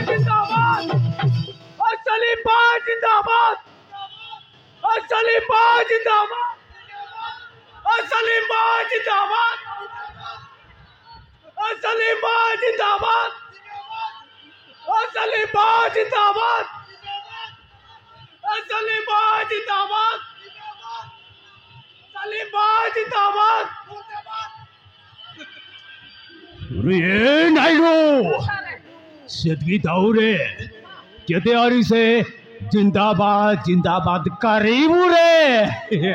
जिंदाबाद असली बात जिंदाबाद असली बात जिंदाबाद असली बात जिंदाबाद असली बात जिंदाबाद असली बात जिंदाबाद असली बात जिंदाबाद असली बात जिंदाबाद रे नायडू सेदगी दाऊरे केते आरी से जिंदाबाद जिंदाबाद करीबू रे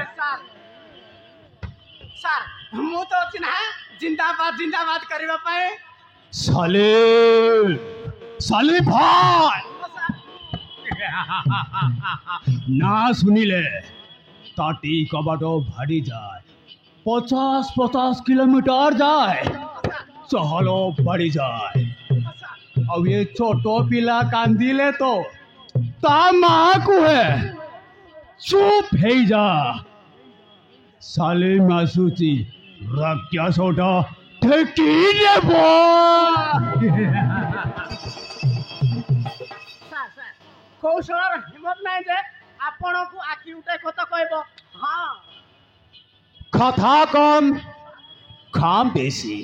सर मु तो चिन्हा जिंदाबाद जिंदाबाद करबा पाए साले साले भाई ना सुनिले ताटी कबाटो भाड़ी जाए 50-50 किलोमीटर जाए चहलो बढ़ी जाए अब ये छोटो पिला कांदिले तो तामा को है चुप है जा साले मासूची रक्या सोटा ठेकी देबो कौशल हिम्मत नहीं जे आपण को आखि उठे कत कहबो हां कथा कम खाम बेसी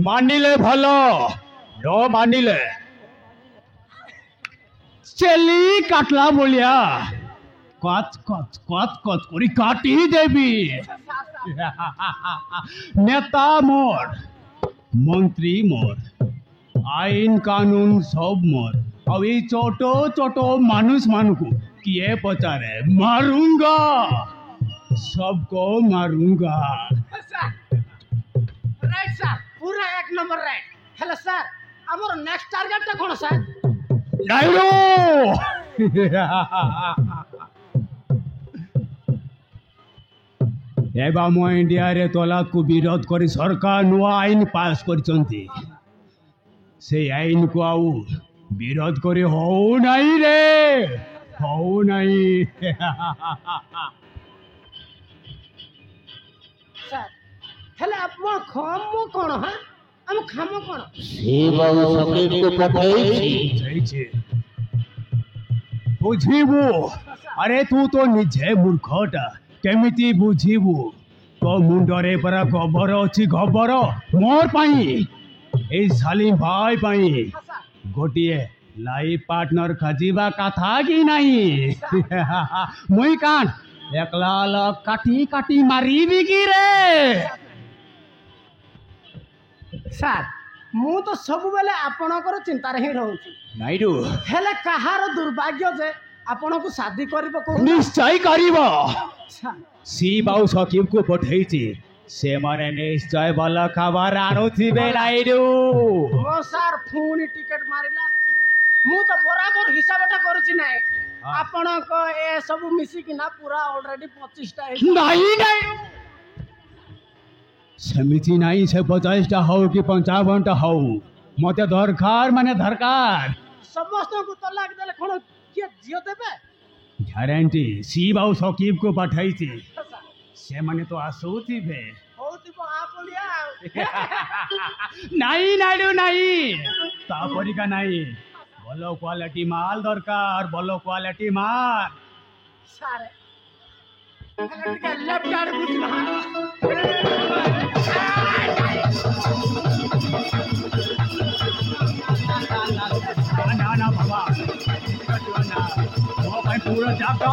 मानिले भलो नो मानिले चली काटला बोलिया कच कच कच कच करी काटी देवी नेता मोर मंत्री मोर आईन कानून सब मोर अभी छोटो छोटो मानुष मानु को किए पचारे मारूंगा सबको मारूंगा राइट सर पूरा एक नंबर राइट हेलो सर हमर नेक्स्ट टारगेट ता कोन सर नायडू एबा मो इंडिया रे तलाक को विरोध करी सरकार नुआ आईन पास करचंती से आईन को आउ विरोध करी हो नहीं रे हो नहीं सर हेले आप खम कोन हां हम खाम कोन सेवा सकेट को पठाई बुझीबू अरे तू तो निजे मूर्खटा केमिति बुझीबू तो मुंडरे परा खबर अछि खबर मोर पाई ए सालीम भाई पाई गोटिए लाइफ पार्टनर खजीबा कथा कि नहीं मुई कान एकला काटी काटी मारीबी की रे सर मु तो सब बेले आपणकर चिंता रे ही रहउची नायडू हेले कहार दुर्भाग्य जे आपण को शादी करबो को निश्चय करिबो सी बाऊ सकीब को पठैछि से माने निश्चय वाला खबर आनो थिबे नायडू ओ सर फुनी टिकट मारिला मु तो बराबर हिसाबटा करूची नाही आपण को ए सब मिसी कि ना पूरा ऑलरेडी 25 टा नहीं नहीं समिति नहीं से 50 टा हो कि 55 टा हो मते दरकार माने दरकार समस्त को तलाक देले कोन के जियो देबे गारंटी सी बाऊ सकीब को पठाइछि से माने तो आसो थिबे होतिबो आ बोलिया नहीं नायडू नहीं तापरिका नहीं भलो क्वालिटी माल दरकार भलो क्वालिटी माल सारे लेफ्ट आड़ बुझला ना ना बाबा वो भाई पूरा जाप